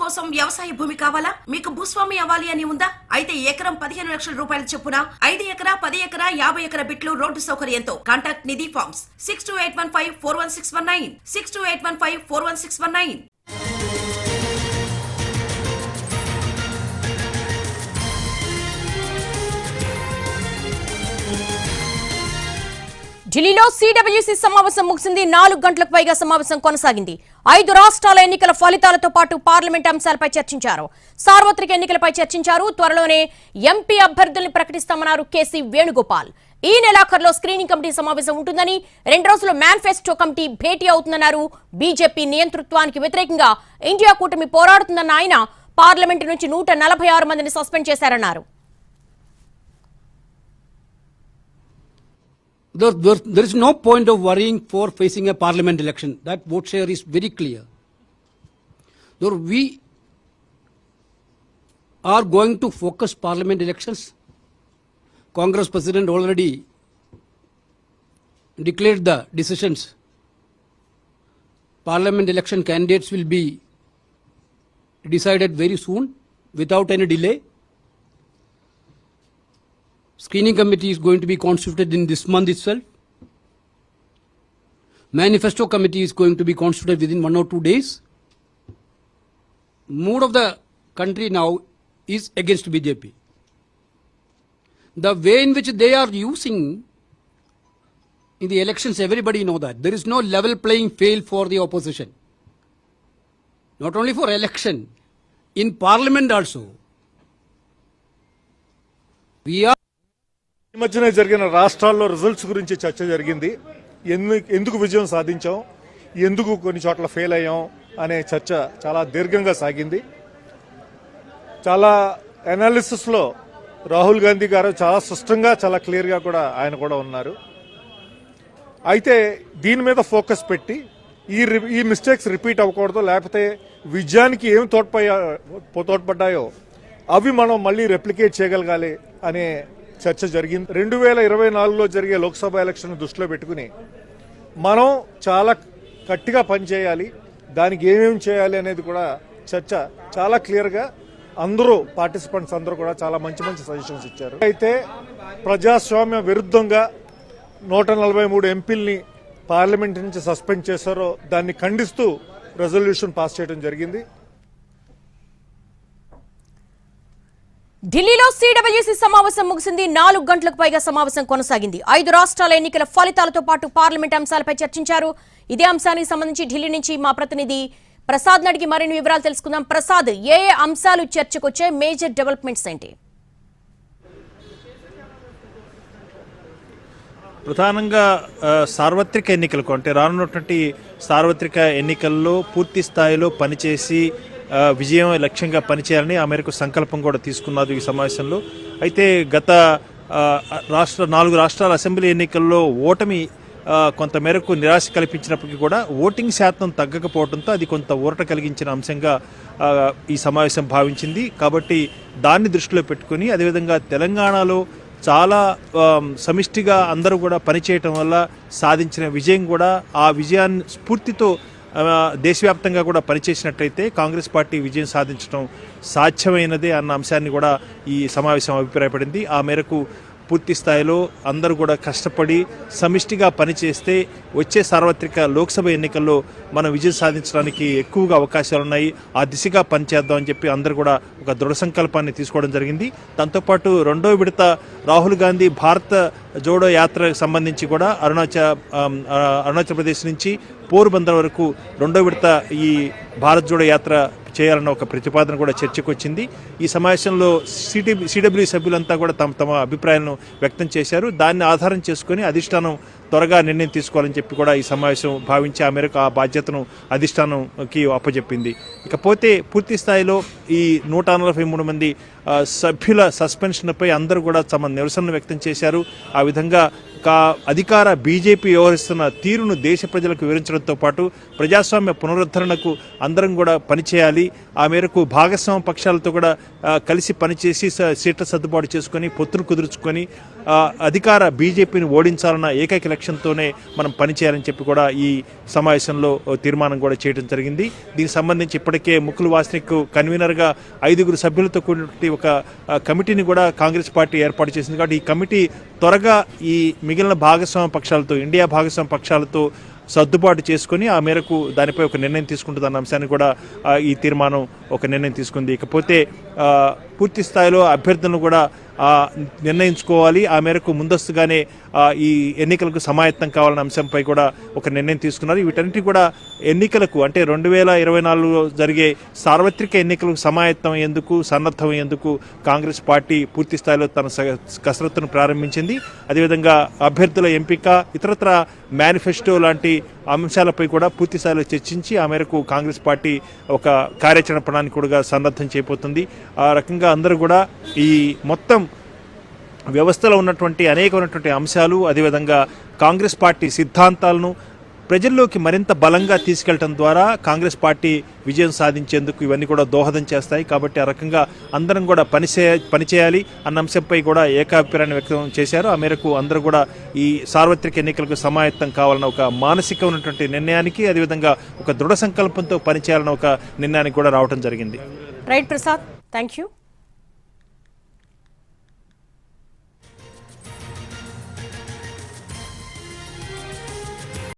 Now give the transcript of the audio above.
కోసం వ్యవసాయ భూమి కావాలా? మీకు భూస్వామి అవ్వాలి అని ఉందా? అయితే ఎకరం 15 లక్షల రూపాయల చొప్పున 5 ఎకరా 10 ఎకరా 50 ఎకరా బిట్లు రోడ్డు సౌకర్యంతో కాంటాక్ట్ నిధి ఫార్మ్స్ 6281541619 6281541619. ఢిల్లీలో సిడబ్ల్యూసీ సమావేశం ముగిసింది. 4 గంటలకు పైగా సమావేశం కొనసాగింది. 5 రాష్ట్రాల ఎన్నికల ఫలితాలతో పాటు పార్లమెంట్ అంశాలపై చర్చించారు. సార్వత్రిక ఎన్నికలపై చర్చించారు. త్వరలోనే ఎంపీ అభ్యర్థుల్ని ప్రకటిస్తామన్నారు కేసీ వేణుగోపాల్. ఈ నెలాఖరులో స్క్రీనింగ్ కమిటీ సమావేశం ఉంటుందని, 2 రోజుల్లో మేనిఫెస్టో కమిటీ భేటీ అవుతుందన్నారు. బీజేపీ నియంతృత్వానికి వ్యతిరేకంగా ఇండియా కూటమి పోరాడుతుందన్న ఆయన పార్లమెంటు నుంచి 146 మందిని సస్పెండ్ చేశారన్నారు. There is no point of worrying for facing a parliament election. That vote share is very clear. Though we are going to focus parliament elections. Congress President already declared the decisions. Parliament election candidates will be decided very soon without any delay. Screening committee is going to be constituted in this month itself. Manifesto committee is going to be constituted within 1 or 2 days. Mood of the country now is against BJP. The way in which they are using in the elections, everybody know that. There is no level playing field for the opposition. Not only for election, in parliament also. We are ఈ మధ్యనే జరిగిన రాష్ట్రాల్లో results గురించి చర్చ జరిగింది. ఎందుకు విజయం సాధించాం, ఎందుకు కొన్ని చోట్ల ఫెయిల్ అయ్యాం అనే చర్చ చాలా దీర్ఘంగా సాగింది. చాలా అనాలిసిస్లో రాహుల్ గాంధీ గారు చాలా స్పష్టంగా చాలా క్లియర్గా కూడా ఆయన కూడా ఉన్నారు. అయితే దీని మీద ఫోకస్ పెట్టి ఈ మిస్టేక్స్ రిపీట్ అవ్వకూడదు, లేకపోతే విజయానికి ఏం తోడ్పడ్డాయో అవి మనం మళ్ళీ రెప్లికేట్ చేయగలగాలి అనే చర్చ జరిగింది. 2024లో జరిగే లోక్సభ ఎలక్షన్ దృష్టిలో పెట్టుకుని మనం చాలా గట్టిగా పనిచేయాలి, దానికి ఏమేమి చేయాలి అనేది కూడా చర్చ చాలా క్లియర్గా అందరూ పార్టిసిపెంట్స్ అందరూ కూడా చాలా మంచి మంచి సజెషన్స్ ఇచ్చారు. అయితే ప్రజాస్వామ్య విరుద్ధంగా 143 ఎంపీల్ని పార్లమెంట్ నుంచి సస్పెండ్ చేశారో దాన్ని ఖండిస్తూ రెజల్యూషన్ పాస్ చేయడం జరిగింది. ఢిల్లీలో సిడబ్ల్యూసీ సమావేశం ముగిసింది. 4 గంటలకు పైగా సమావేశం కొనసాగింది. 5 రాష్ట్రాల ఎన్నికల ఫలితాలతో పాటు పార్లమెంట్ అంశాలపై చర్చించారు. ఇదే అంశానికి సంబంధించి ఢిల్లీ నుంచి మా ప్రతినిధి ప్రసాద్ అడిగి మరిన్ని వివరాలు తెలుసుకుందాం. ప్రసాద్, ఏ అంశాలు చర్చకొచ్చే, మేజర్ డెవలప్మెంట్స్ ఏంటి? ప్రధానంగా సార్వత్రిక ఎన్నికలకు, అంటే రానున్నటువంటి సార్వత్రిక ఎన్నికల్లో పూర్తి స్థాయిలో పనిచేసి విజయం లక్ష్యంగా పనిచేయాలని ఆ మేరకు సంకల్పం కూడా తీసుకున్నారు ఈ సమావేశంలో. అయితే గత 4 రాష్ట్రాల అసెంబ్లీ ఎన్నికల్లో ఓటమి కొంతమేరకు నిరాశ కల్పించినప్పటికీ కూడా ఓటింగ్ శాతం తగ్గకపోవడంతో అది కొంత ఊరట కలిగించిన అంశంగా ఈ సమావేశం భావించింది. కాబట్టి దాన్ని దృష్టిలో పెట్టుకుని, అదేవిధంగా తెలంగాణలో చాలా సమిష్టిగా అందరూ కూడా పనిచేయటం వల్ల సాధించిన విజయం కూడా, ఆ విజయాన్ని స్ఫూర్తితో దేశవ్యాప్తంగా కూడా పనిచేసినట్లయితే కాంగ్రెస్ పార్టీ విజయం సాధించడం సాధ్యమైనదే అన్న అంశాన్ని కూడా ఈ సమావేశం అభిప్రాయపడింది. ఆ మేరకు పూర్తి స్థాయిలో అందరూ కూడా కష్టపడి సమిష్టిగా పనిచేస్తే వచ్చే సార్వత్రిక లోక్సభ ఎన్నికల్లో మనం విజయం సాధించడానికి ఎక్కువగా అవకాశాలు ఉన్నాయి, ఆ దిశగా పనిచేద్దామని చెప్పి అందరూ కూడా ఒక దృఢ సంకల్పాన్ని తీసుకోవడం జరిగింది. దాంతోపాటు 2వ విడత రాహుల్ గాంధీ భారత జోడో యాత్రకు సంబంధించి కూడా అరుణాచల్ ప్రదేశ్ నుంచి పోర్బందర్ వరకు 2వ విడత ఈ భారత్ జోడో యాత్ర చేయాలన్న ఒక ప్రతిపాదన కూడా చర్చకు వచ్చింది. ఈ సమావేశంలో సిడబ్ల్యూ సభ్యులంతా కూడా తమ అభిప్రాయాలను వ్యక్తం చేశారు. దాన్ని ఆధారం చేసుకుని అధిష్టానం త్వరగా నిర్ణయం తీసుకోవాలని చెప్పి కూడా ఈ సమావేశం భావించి ఆ మేరకు ఆ బాధ్యతను అధిష్టానంకి అప్పచెప్పింది. ఇకపోతే పూర్తి స్థాయిలో ఈ 143 మంది సభ్యుల సస్పెన్షన్పై అందరూ కూడా తమ నిరసనను వ్యక్తం చేశారు. ఆ విధంగా అధికార బీజేపీ వ్యవహరిస్తున్న తీరును దేశ ప్రజలకు వివరించడంతో పాటు ప్రజాస్వామ్య పునరుద్ధరణకు అందరం కూడా పనిచేయాలి, ఆ మేరకు భాగస్వామ్య పక్షాలతో కూడా కలిసి పనిచేసి సీట్ల సర్దుబాటు చేసుకొని పొత్తును కుదుర్చుకొని అధికార బీజేపీని ఓడించాలన్న ఏకైక లక్ష్యంతోనే మనం పనిచేయాలని చెప్పి కూడా ఈ సమావేశంలో తీర్మానం కూడా చేయడం జరిగింది. దీనికి సంబంధించి ఇప్పటికే ముకుల్ వాస్నిక్ కన్వీనర్గా 5 సభ్యులతో కూడినటువంటి ఒక కమిటీని కూడా కాంగ్రెస్ పార్టీ ఏర్పాటు చేసింది. కాబట్టి ఈ కమిటీ త్వరగా ఈ మిగిలిన భాగస్వామ్య పక్షాలతో, ఇండియా భాగస్వామ్య పక్షాలతో సర్దుబాటు చేసుకుని ఆ మేరకు దానిపై ఒక నిర్ణయం తీసుకుంటుందన్న అంశాన్ని కూడా ఈ తీర్మానం ఒక నిర్ణయం తీసుకుంది. ఇకపోతే పూర్తి స్థాయిలో అభ్యర్థులను కూడా నిర్ణయించుకోవాలి, ఆ మేరకు ముందస్తుగానే ఈ ఎన్నికలకు సమాయత్తం కావాలన్న అంశంపై కూడా ఒక నిర్ణయం తీసుకున్నారు. వీటన్నిటి కూడా ఎన్నికలకు అంటే 2024లో జరిగే సార్వత్రిక ఎన్నికలకు సమాయత్తం ఎందుకు, సన్నద్ధం ఎందుకు కాంగ్రెస్ పార్టీ పూర్తి స్థాయిలో తన కసరత్తును ప్రారంభించింది. అదేవిధంగా అభ్యర్థుల ఎంపిక, ఇతరత్ర మేనిఫెస్టో లాంటి అంశాలపై కూడా పూర్తి స్థాయిలో చర్చించి ఆ మేరకు కాంగ్రెస్ పార్టీ ఒక కార్యాచరణ ప్రణాళిక కూడా సన్నద్ధం చేయబోతుంది. ఆ రకంగా అందరూ కూడా ఈ మొత్తం వ్యవస్థలో ఉన్నటువంటి అనేకమైనటువంటి అంశాలు, అదేవిధంగా కాంగ్రెస్ పార్టీ సిద్ధాంతాలను ప్రజల్లోకి మరింత బలంగా తీసుకెళ్లడం ద్వారా కాంగ్రెస్ పార్టీ విజయం సాధించేందుకు ఇవన్నీ కూడా దోహదం చేస్తాయి. కాబట్టి ఆ రకంగా అందరం కూడా పనిచేయాలి అన్న అంశంపై కూడా ఏకాభిప్రాయాన్ని వ్యక్తం చేశారు. ఆ మేరకు అందరూ కూడా ఈ సార్వత్రిక ఎన్నికలకు సమాయత్తం కావాలన్న ఒక మానసికమైనటువంటి నిర్ణయానికి, అదేవిధంగా ఒక దృఢ సంకల్పంతో పనిచేయాలన్న ఒక నిర్ణయానికి కూడా రావడం జరిగింది. Right Prasad, thank you.